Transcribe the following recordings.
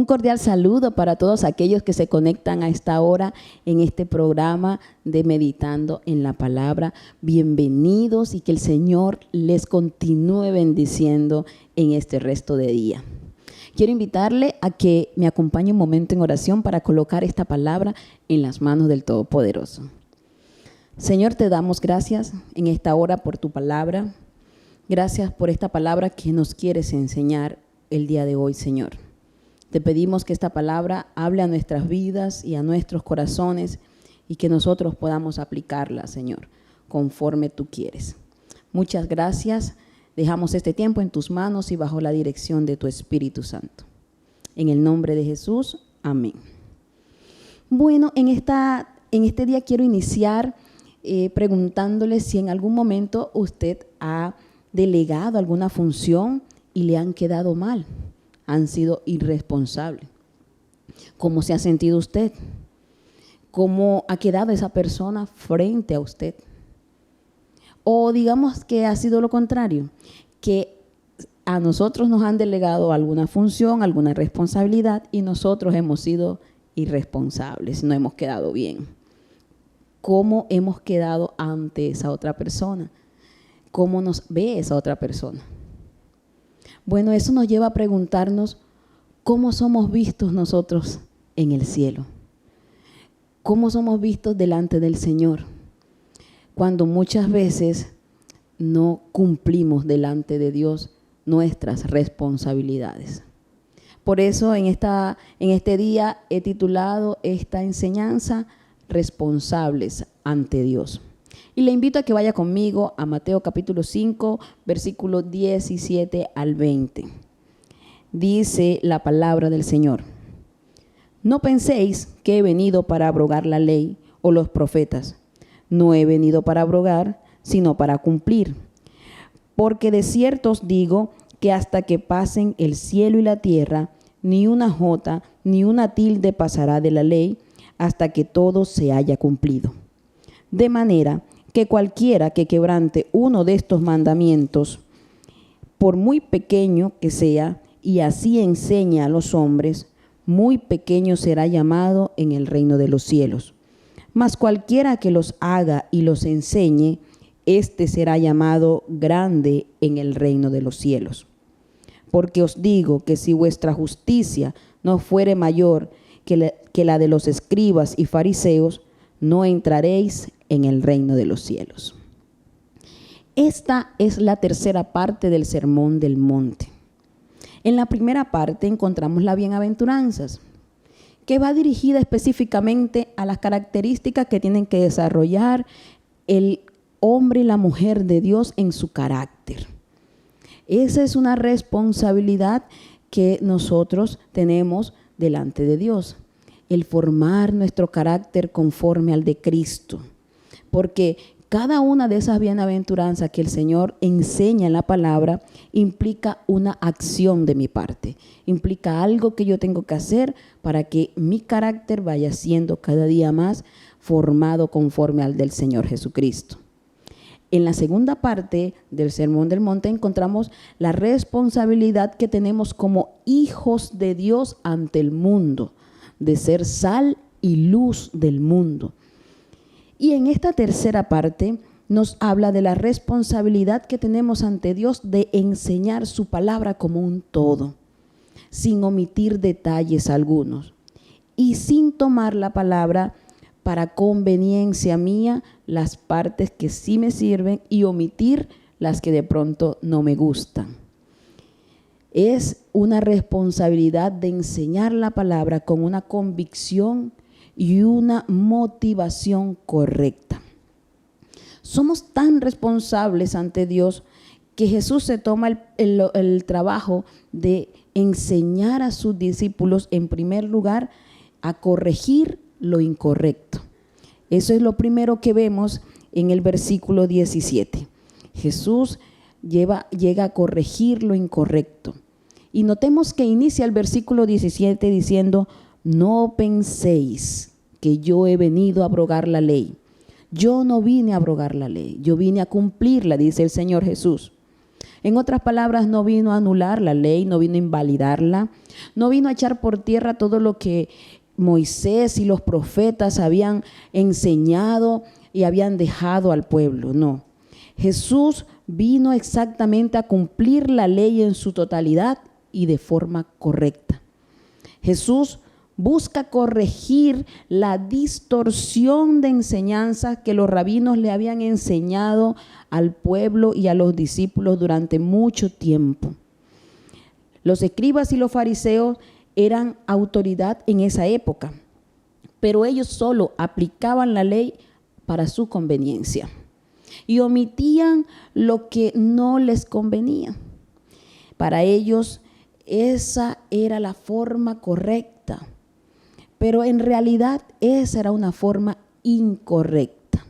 cordial saludo para todos aquellos que se conectan a esta hora en este programa de Meditando en la Palabra. Bienvenidos y que el Señor les continúe bendiciendo en este resto de día. Quiero invitarle a que me acompañe un momento en oración para colocar esta palabra en las manos del Todopoderoso. Señor, te damos gracias en esta hora por tu palabra. Gracias por esta palabra que nos quieres enseñar el día de hoy, Señor. Te pedimos que esta palabra hable a nuestras vidas y a nuestros corazones y que nosotros podamos aplicarla, Señor, conforme tú quieres. Muchas gracias. Dejamos este tiempo en tus manos y bajo la dirección de tu Espíritu Santo. En el nombre de Jesús, amén. Bueno, en este día quiero iniciar preguntándole si en algún momento usted ha delegado alguna función y le han quedado mal. Han sido irresponsables. ¿Cómo se ha sentido usted? ¿Cómo ha quedado esa persona frente a usted? O digamos que ha sido lo contrario, que a nosotros nos han delegado alguna función, alguna responsabilidad y nosotros hemos sido irresponsables, no hemos quedado bien. ¿Cómo hemos quedado ante esa otra persona? ¿Cómo nos ve esa otra persona? Bueno, eso nos lleva a preguntarnos cómo somos vistos nosotros en el cielo. ¿Cómo somos vistos delante del Señor? Cuando muchas veces no cumplimos delante de Dios nuestras responsabilidades. Por eso en este día he titulado esta enseñanza Responsables ante Dios. Y le invito a que vaya conmigo a Mateo capítulo 5, versículos 17 al 20. Dice la palabra del Señor: No penséis que he venido para abrogar la ley o los profetas. No he venido para abrogar, sino para cumplir. Porque de cierto os digo que hasta que pasen el cielo y la tierra, ni una jota ni una tilde pasará de la ley, hasta que todo se haya cumplido. De manera que cualquiera que quebrante uno de estos mandamientos, por muy pequeño que sea, y así enseñe a los hombres, muy pequeño será llamado en el reino de los cielos. Mas cualquiera que los haga y los enseñe, éste será llamado grande en el reino de los cielos. Porque os digo que si vuestra justicia no fuere mayor que la de los escribas y fariseos, no entraréis en el reino de los cielos. Esta es la tercera parte del Sermón del Monte. En la primera parte encontramos las bienaventuranzas, que va dirigida específicamente a las características que tienen que desarrollar el hombre y la mujer de Dios en su carácter. Esa es una responsabilidad que nosotros tenemos delante de Dios, el formar nuestro carácter conforme al de Cristo, porque cada una de esas bienaventuranzas que el Señor enseña en la palabra implica una acción de mi parte, implica algo que yo tengo que hacer para que mi carácter vaya siendo cada día más formado conforme al del Señor Jesucristo. En la segunda parte del Sermón del Monte encontramos la responsabilidad que tenemos como hijos de Dios ante el mundo, de ser sal y luz del mundo. Y en esta tercera parte nos habla de la responsabilidad que tenemos ante Dios de enseñar su palabra como un todo, sin omitir detalles algunos y sin tomar la palabra para conveniencia mía las partes que sí me sirven y omitir las que de pronto no me gustan. Es una responsabilidad de enseñar la palabra con una convicción y una motivación correcta. Somos tan responsables ante Dios que Jesús se toma el trabajo de enseñar a sus discípulos, en primer lugar, a corregir lo incorrecto. Eso es lo primero que vemos en el versículo 17. Jesús llega a corregir lo incorrecto. Y notemos que inicia el versículo 17 diciendo: no penséis que yo he venido a abrogar la ley. Yo no vine a abrogar la ley, yo vine a cumplirla, dice el Señor Jesús. En otras palabras, no vino a anular la ley, no vino a invalidarla, no vino a echar por tierra todo lo que Moisés y los profetas habían enseñado y habían dejado al pueblo. No, Jesús vino exactamente a cumplir la ley en su totalidad y de forma correcta. Jesús busca corregir la distorsión de enseñanzas que los rabinos le habían enseñado al pueblo y a los discípulos durante mucho tiempo. Los escribas y los fariseos eran autoridad en esa época, pero ellos solo aplicaban la ley para su conveniencia y omitían lo que no les convenía. Para ellos esa era la forma correcta, pero en realidad esa era una forma incorrecta.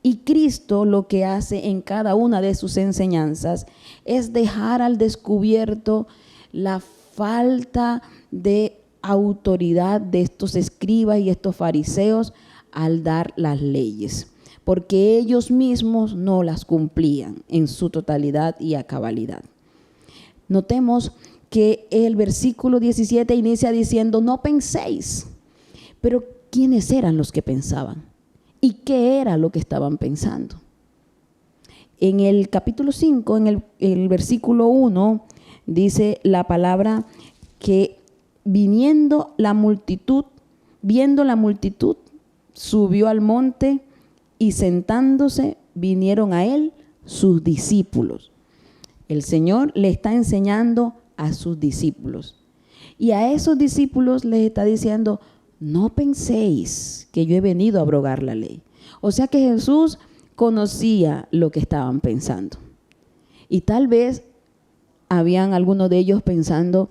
Y Cristo lo que hace en cada una de sus enseñanzas es dejar al descubierto la falta de autoridad de estos escribas y estos fariseos al dar las leyes, porque ellos mismos no las cumplían en su totalidad y a cabalidad. Notemos que el versículo 17 inicia diciendo: no penséis. Pero ¿quiénes eran los que pensaban? ¿Y qué era lo que estaban pensando? En el capítulo 5, en el versículo 1, dice la palabra que viendo la multitud, subió al monte y sentándose vinieron a él sus discípulos. El Señor le está enseñando a sus discípulos. Y a esos discípulos les está diciendo: no penséis que yo he venido a abrogar la ley. O sea que Jesús conocía lo que estaban pensando. Y tal vez habían algunos de ellos pensando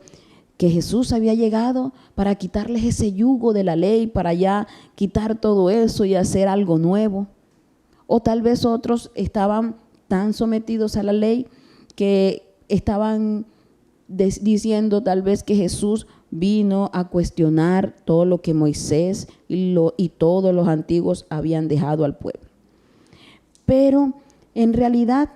que Jesús había llegado para quitarles ese yugo de la ley, para ya quitar todo eso y hacer algo nuevo. O tal vez otros estaban tan sometidos a la ley que estaban diciendo tal vez que Jesús vino a cuestionar todo lo que Moisés y todos los antiguos habían dejado al pueblo. Pero en realidad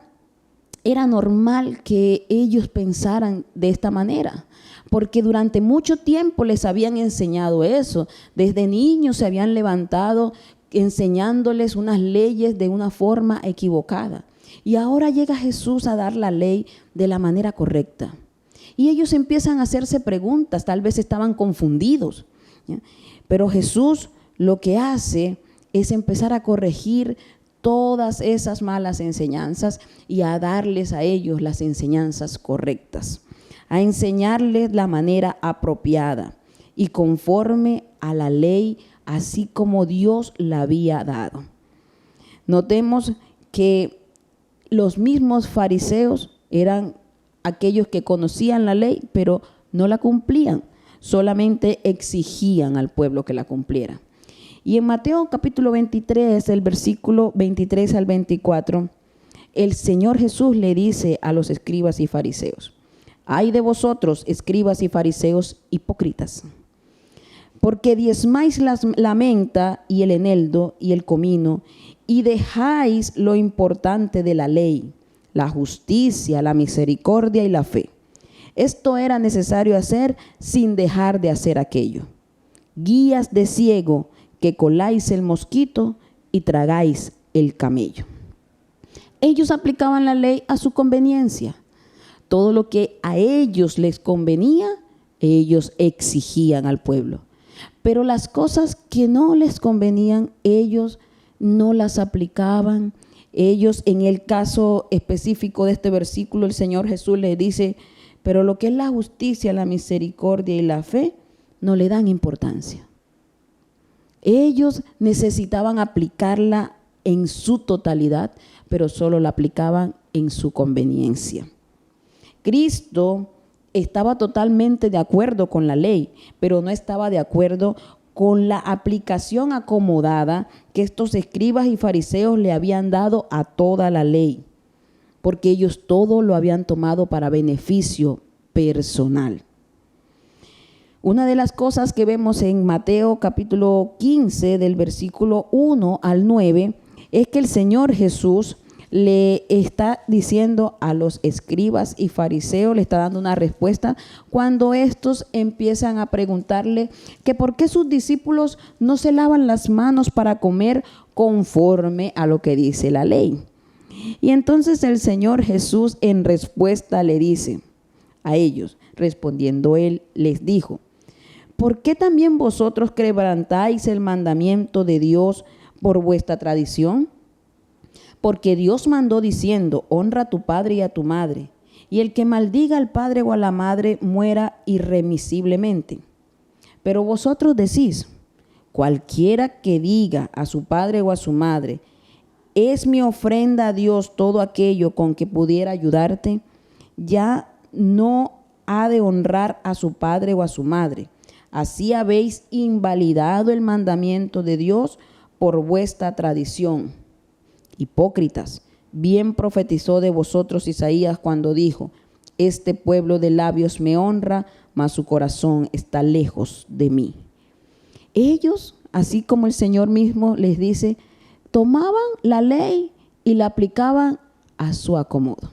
era normal que ellos pensaran de esta manera, porque durante mucho tiempo les habían enseñado eso. Desde niños se habían levantado enseñándoles unas leyes de una forma equivocada. Y ahora llega Jesús a dar la ley de la manera correcta. Y ellos empiezan a hacerse preguntas, tal vez estaban confundidos, ¿ya? Pero Jesús lo que hace es empezar a corregir todas esas malas enseñanzas y a darles a ellos las enseñanzas correctas, a enseñarles la manera apropiada y conforme a la ley, así como Dios la había dado. Notemos que los mismos fariseos eran aquellos que conocían la ley, pero no la cumplían, solamente exigían al pueblo que la cumpliera. Y en Mateo capítulo 23, el versículo 23 al 24, el Señor Jesús le dice a los escribas y fariseos: ay de vosotros, escribas y fariseos hipócritas, porque diezmáis la menta y el eneldo y el comino, y dejáis lo importante de la ley, la justicia, la misericordia y la fe. Esto era necesario hacer sin dejar de hacer aquello. Guías de ciego, que coláis el mosquito y tragáis el camello. Ellos aplicaban la ley a su conveniencia. Todo lo que a ellos les convenía, ellos exigían al pueblo. Pero las cosas que no les convenían, ellos no las aplicaban. Ellos, en el caso específico de este versículo, el Señor Jesús les dice: pero lo que es la justicia, la misericordia y la fe, no le dan importancia. Ellos necesitaban aplicarla en su totalidad, pero solo la aplicaban en su conveniencia. Cristo estaba totalmente de acuerdo con la ley, pero no estaba de acuerdo con la aplicación acomodada que estos escribas y fariseos le habían dado a toda la ley, porque ellos todo lo habían tomado para beneficio personal. Una de las cosas que vemos en Mateo capítulo 15, del versículo 1 al 9, es que el Señor Jesús le está diciendo a los escribas y fariseos, le está dando una respuesta cuando estos empiezan a preguntarle que por qué sus discípulos no se lavan las manos para comer conforme a lo que dice la ley. Y entonces el Señor Jesús en respuesta le dice a ellos, respondiendo él, les dijo: ¿por qué también vosotros quebrantáis el mandamiento de Dios por vuestra tradición? Porque Dios mandó diciendo: honra a tu padre y a tu madre, y el que maldiga al padre o a la madre muera irremisiblemente. Pero vosotros decís: cualquiera que diga a su padre o a su madre, es mi ofrenda a Dios todo aquello con que pudiera ayudarte, ya no ha de honrar a su padre o a su madre. Así habéis invalidado el mandamiento de Dios por vuestra tradición. Hipócritas, bien profetizó de vosotros Isaías cuando dijo: este pueblo de labios me honra, mas su corazón está lejos de mí. Ellos, así como el Señor mismo les dice, tomaban la ley y la aplicaban a su acomodo.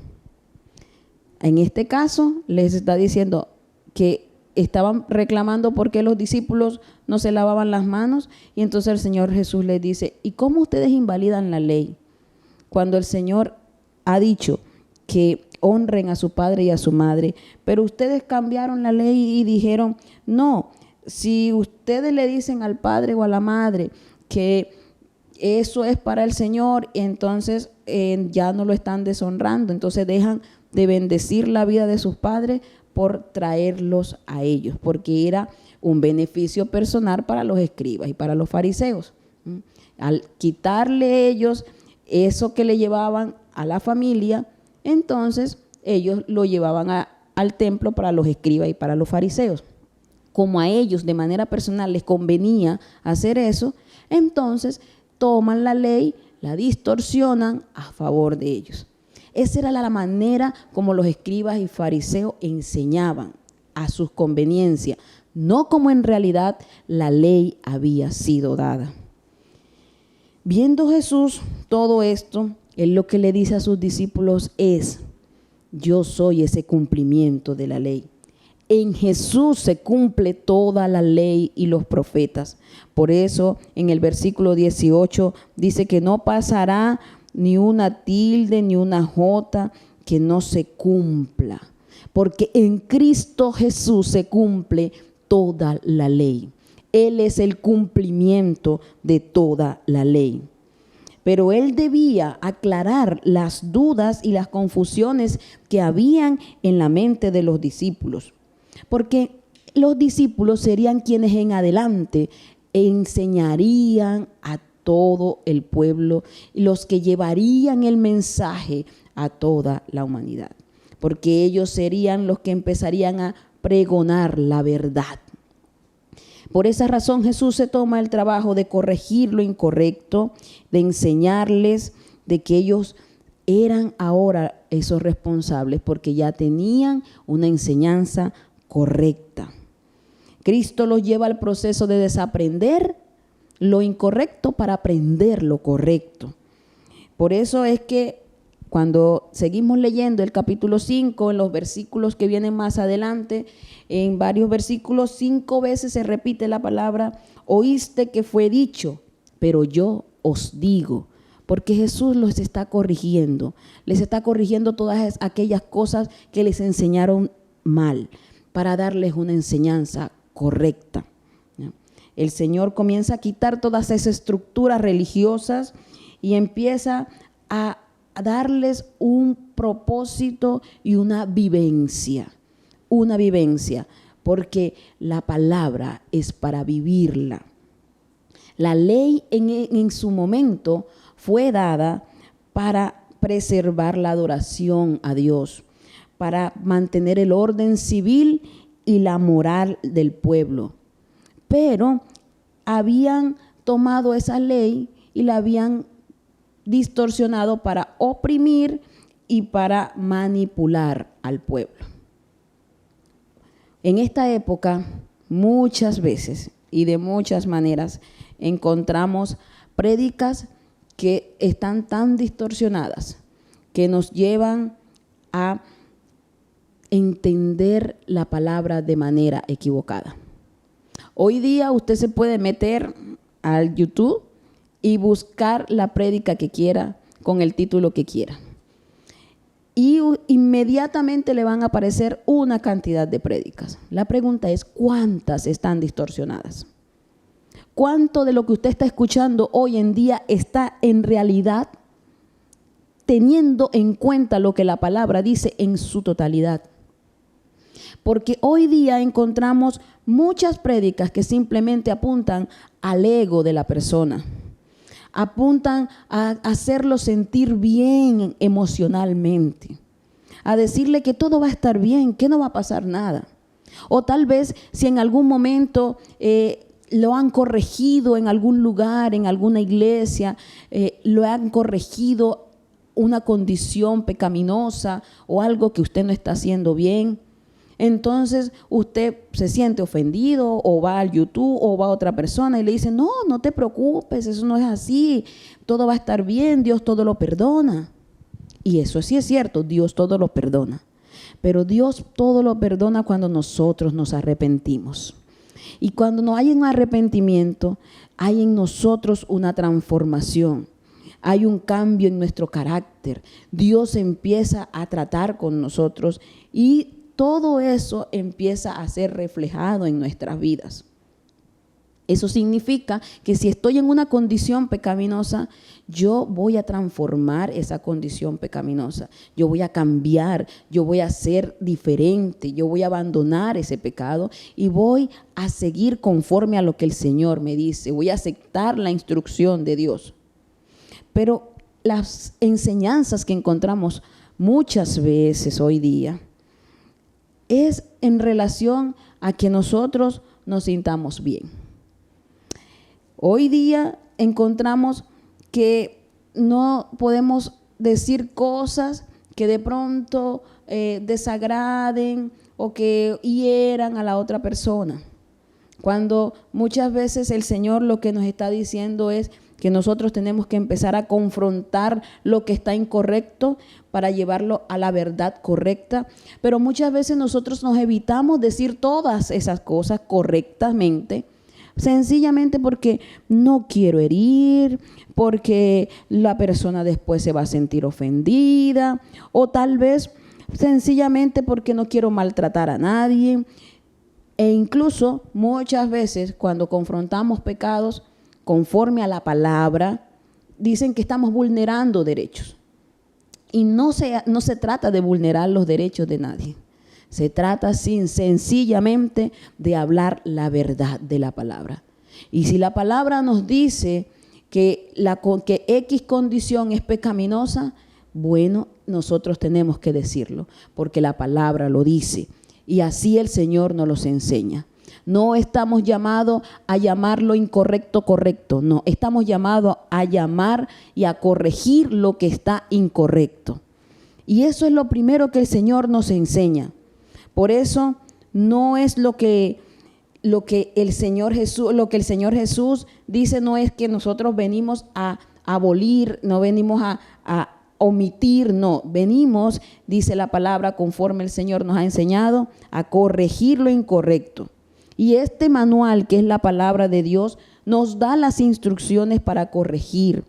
En este caso, les está diciendo que estaban reclamando por qué los discípulos no se lavaban las manos, y entonces el Señor Jesús les dice: ¿y cómo ustedes invalidan la ley? Cuando el Señor ha dicho que honren a su padre y a su madre, pero ustedes cambiaron la ley y dijeron: no, si ustedes le dicen al padre o a la madre que eso es para el Señor, entonces ya no lo están deshonrando, entonces dejan de bendecir la vida de sus padres por traerlos a ellos, porque era un beneficio personal para los escribas y para los fariseos. Al quitarle ellos eso que le llevaban a la familia, entonces ellos lo llevaban al templo para los escribas y para los fariseos. Como a ellos de manera personal les convenía hacer eso, entonces toman la ley, la distorsionan a favor de ellos. Esa era la manera como los escribas y fariseos enseñaban, a sus conveniencias, no como en realidad la ley había sido dada. Viendo Jesús todo esto, él lo que le dice a sus discípulos es: yo soy ese cumplimiento de la ley. En Jesús se cumple toda la ley y los profetas. Por eso en el versículo 18 dice que no pasará ni una tilde ni una jota que no se cumpla, porque en Cristo Jesús se cumple toda la ley. Él es el cumplimiento de toda la ley. Pero él debía aclarar las dudas y las confusiones que habían en la mente de los discípulos, porque los discípulos serían quienes en adelante enseñarían a todo el pueblo y los que llevarían el mensaje a toda la humanidad, porque ellos serían los que empezarían a pregonar la verdad. Por esa razón Jesús se toma el trabajo de corregir lo incorrecto, de enseñarles de que ellos eran ahora esos responsables porque ya tenían una enseñanza correcta. Cristo los lleva al proceso de desaprender lo incorrecto para aprender lo correcto. Por eso es que cuando seguimos leyendo el capítulo 5, en los versículos que vienen más adelante, en varios versículos 5 veces se repite la palabra: oíste que fue dicho, pero yo os digo. Porque Jesús los está corrigiendo, les está corrigiendo todas aquellas cosas que les enseñaron mal, para darles una enseñanza correcta. El Señor comienza a quitar todas esas estructuras religiosas y empieza a darles un propósito y una vivencia, porque la palabra es para vivirla. La ley en su momento fue dada para preservar la adoración a Dios, para mantener el orden civil y la moral del pueblo. Pero habían tomado esa ley y la habían distorsionado para oprimir y para manipular al pueblo. En esta época, muchas veces y de muchas maneras, encontramos prédicas que están tan distorsionadas que nos llevan a entender la palabra de manera equivocada. Hoy día usted se puede meter al YouTube y buscar la prédica que quiera con el título que quiera. Y inmediatamente le van a aparecer una cantidad de prédicas. La pregunta es, ¿cuántas están distorsionadas? ¿Cuánto de lo que usted está escuchando hoy en día está en realidad teniendo en cuenta lo que la palabra dice en su totalidad? Porque hoy día encontramos muchas prédicas que simplemente apuntan al ego de la persona, apuntan a hacerlo sentir bien emocionalmente, a decirle que todo va a estar bien, que no va a pasar nada. O tal vez si en algún momento lo han corregido en algún lugar, en alguna iglesia, lo han corregido una condición pecaminosa o algo que usted no está haciendo bien. Entonces usted se siente ofendido o va al YouTube o va a otra persona y le dice, no, no te preocupes, eso no es así, todo va a estar bien, Dios todo lo perdona. Y eso sí es cierto, Dios todo lo perdona. Pero Dios todo lo perdona cuando nosotros nos arrepentimos. Y cuando no hay un arrepentimiento, hay en nosotros una transformación. Hay un cambio en nuestro carácter. Dios empieza a tratar con nosotros y todo eso empieza a ser reflejado en nuestras vidas. Eso significa que si estoy en una condición pecaminosa, yo voy a transformar esa condición pecaminosa. Yo voy a cambiar, yo voy a ser diferente, yo voy a abandonar ese pecado y voy a seguir conforme a lo que el Señor me dice. Voy a aceptar la instrucción de Dios. Pero las enseñanzas que encontramos muchas veces hoy día es en relación a que nosotros nos sintamos bien. Hoy día encontramos que no podemos decir cosas que de pronto desagraden o que hieran a la otra persona. Cuando muchas veces el Señor lo que nos está diciendo es que nosotros tenemos que empezar a confrontar lo que está incorrecto para llevarlo a la verdad correcta. Pero muchas veces nosotros nos evitamos decir todas esas cosas correctamente, sencillamente porque no quiero herir, porque la persona después se va a sentir ofendida, o tal vez sencillamente porque no quiero maltratar a nadie. E incluso muchas veces cuando confrontamos pecados conforme a la palabra, dicen que estamos vulnerando derechos. Y no se trata de vulnerar los derechos de nadie. Se trata sencillamente de hablar la verdad de la palabra. Y si la palabra nos dice que X condición es pecaminosa, bueno, nosotros tenemos que decirlo, porque la palabra lo dice. Y así el Señor nos los enseña. No estamos llamados a llamar lo incorrecto correcto, no, estamos llamados a llamar y a corregir lo que está incorrecto. Y eso es lo primero que el Señor nos enseña. Por eso no es lo que el Señor Jesús dice, no es que nosotros venimos a abolir, no venimos a omitir, no, venimos, dice la palabra, conforme el Señor nos ha enseñado, a corregir lo incorrecto. Y este manual, que es la palabra de Dios, nos da las instrucciones para corregir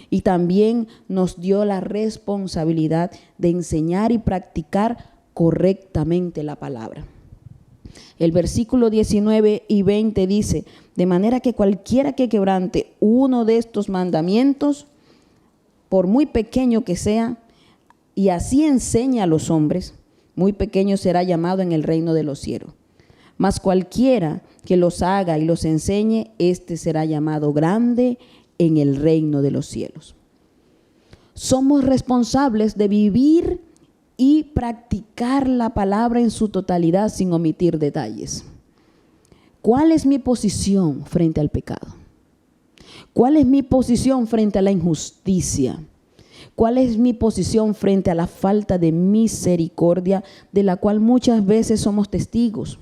y también nos dio la responsabilidad de enseñar y practicar correctamente la palabra. El versículo 19 y 20 dice, de manera que cualquiera que quebrante uno de estos mandamientos, por muy pequeño que sea, y así enseña a los hombres, muy pequeño será llamado en el reino de los cielos. Mas cualquiera que los haga y los enseñe, éste será llamado grande en el reino de los cielos. Somos responsables de vivir y practicar la palabra en su totalidad sin omitir detalles. ¿Cuál es mi posición frente al pecado? ¿Cuál es mi posición frente a la injusticia? ¿Cuál es mi posición frente a la falta de misericordia de la cual muchas veces somos testigos?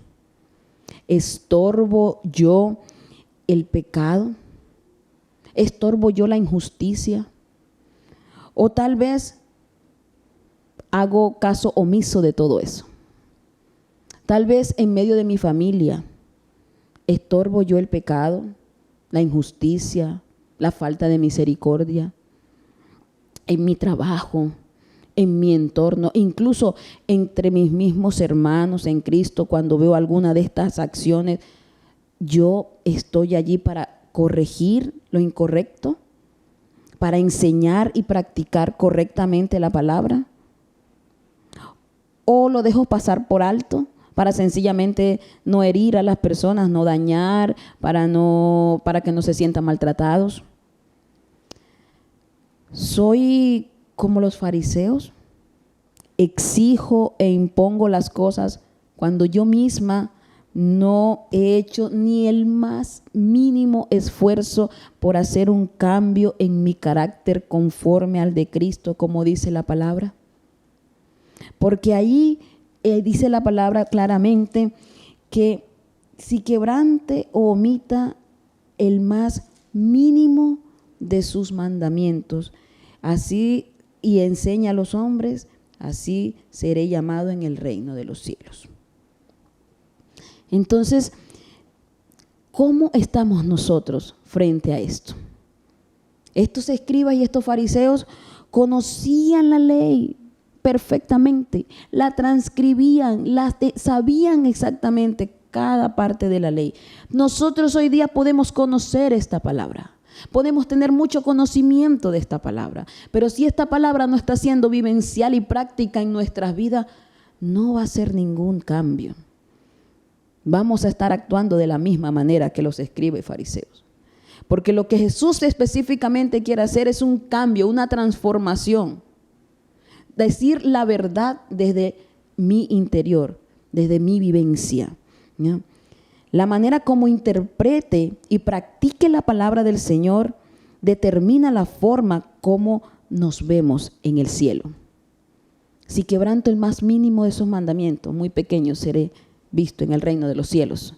¿Estorbo yo el pecado? ¿Estorbo yo la injusticia? O tal vez hago caso omiso de todo eso. Tal vez en medio de mi familia estorbo yo el pecado, la injusticia, la falta de misericordia, en mi trabajo, en mi entorno, incluso entre mis mismos hermanos en Cristo. Cuando veo alguna de estas acciones, yo estoy allí para corregir lo incorrecto, para enseñar y practicar correctamente la palabra, o lo dejo pasar por alto para sencillamente no herir a las personas, no dañar, para que no se sientan maltratados. Soy como los fariseos, exijo e impongo las cosas cuando yo misma no he hecho ni el más mínimo esfuerzo por hacer un cambio en mi carácter conforme al de Cristo, como dice la palabra. Porque ahí dice la palabra claramente que si quebrante o omita el más mínimo de sus mandamientos, así y enseña a los hombres, así seré llamado en el reino de los cielos. Entonces, ¿cómo estamos nosotros frente a esto? Estos escribas y estos fariseos conocían la ley perfectamente, la transcribían, sabían exactamente cada parte de la ley. Nosotros hoy día podemos conocer esta palabra, podemos tener mucho conocimiento de esta palabra, pero si esta palabra no está siendo vivencial y práctica en nuestras vidas, no va a ser ningún cambio. Vamos a estar actuando de la misma manera que los escribas y fariseos. Porque lo que Jesús específicamente quiere hacer es un cambio, una transformación. Decir la verdad desde mi interior, desde mi vivencia, ¿ya? La manera como interprete y practique la palabra del Señor determina la forma como nos vemos en el cielo. Si quebranto el más mínimo de esos mandamientos, muy pequeño seré visto en el reino de los cielos.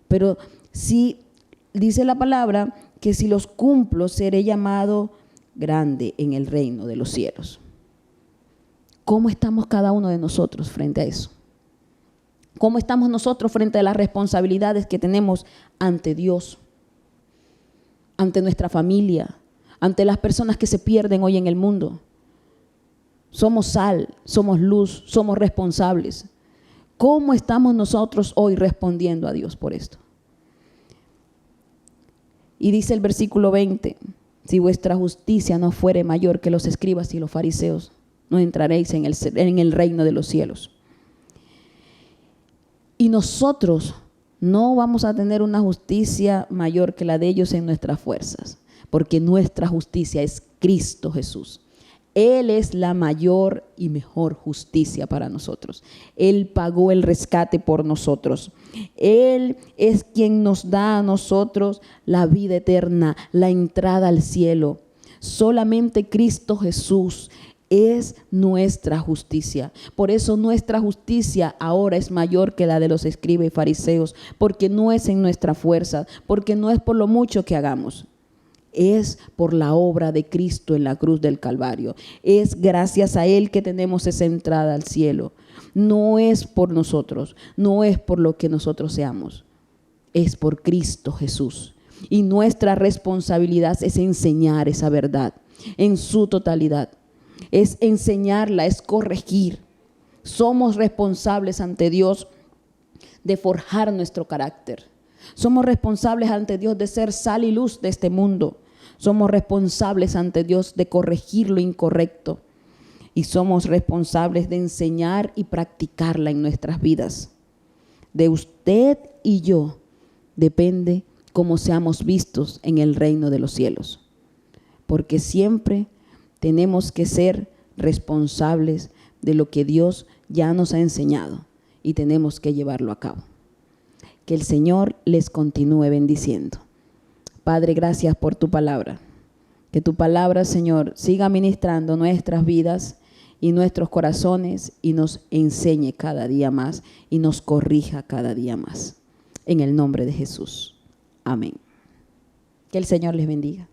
Pero si dice la palabra que si los cumplo, seré llamado grande en el reino de los cielos. ¿Cómo estamos cada uno de nosotros frente a eso? ¿Cómo estamos nosotros frente a las responsabilidades que tenemos ante Dios, ante nuestra familia, ante las personas que se pierden hoy en el mundo? Somos sal, somos luz, somos responsables. ¿Cómo estamos nosotros hoy respondiendo a Dios por esto? Y dice el versículo 20, si vuestra justicia no fuere mayor que los escribas y los fariseos, no entraréis en el reino de los cielos. Y nosotros no vamos a tener una justicia mayor que la de ellos en nuestras fuerzas, porque nuestra justicia es Cristo Jesús. Él es la mayor y mejor justicia para nosotros. Él pagó el rescate por nosotros. Él es quien nos da a nosotros la vida eterna, la entrada al cielo. Solamente Cristo Jesús es nuestra justicia. Por eso nuestra justicia ahora es mayor que la de los escribas y fariseos, porque no es en nuestra fuerza, porque no es por lo mucho que hagamos. Es por la obra de Cristo en la cruz del Calvario. Es gracias a Él que tenemos esa entrada al cielo. No es por nosotros, no es por lo que nosotros seamos. Es por Cristo Jesús. Y nuestra responsabilidad es enseñar esa verdad en su totalidad. Es enseñarla, es corregir. Somos responsables ante Dios de forjar nuestro carácter. Somos responsables ante Dios de ser sal y luz de este mundo. Somos responsables ante Dios de corregir lo incorrecto. Y somos responsables de enseñar y practicarla en nuestras vidas. De usted y yo depende cómo seamos vistos en el reino de los cielos. Porque siempre tenemos que ser responsables de lo que Dios ya nos ha enseñado y tenemos que llevarlo a cabo. Que el Señor les continúe bendiciendo. Padre, gracias por tu palabra. Que tu palabra, Señor, siga ministrando nuestras vidas y nuestros corazones y nos enseñe cada día más y nos corrija cada día más. En el nombre de Jesús. Amén. Que el Señor les bendiga.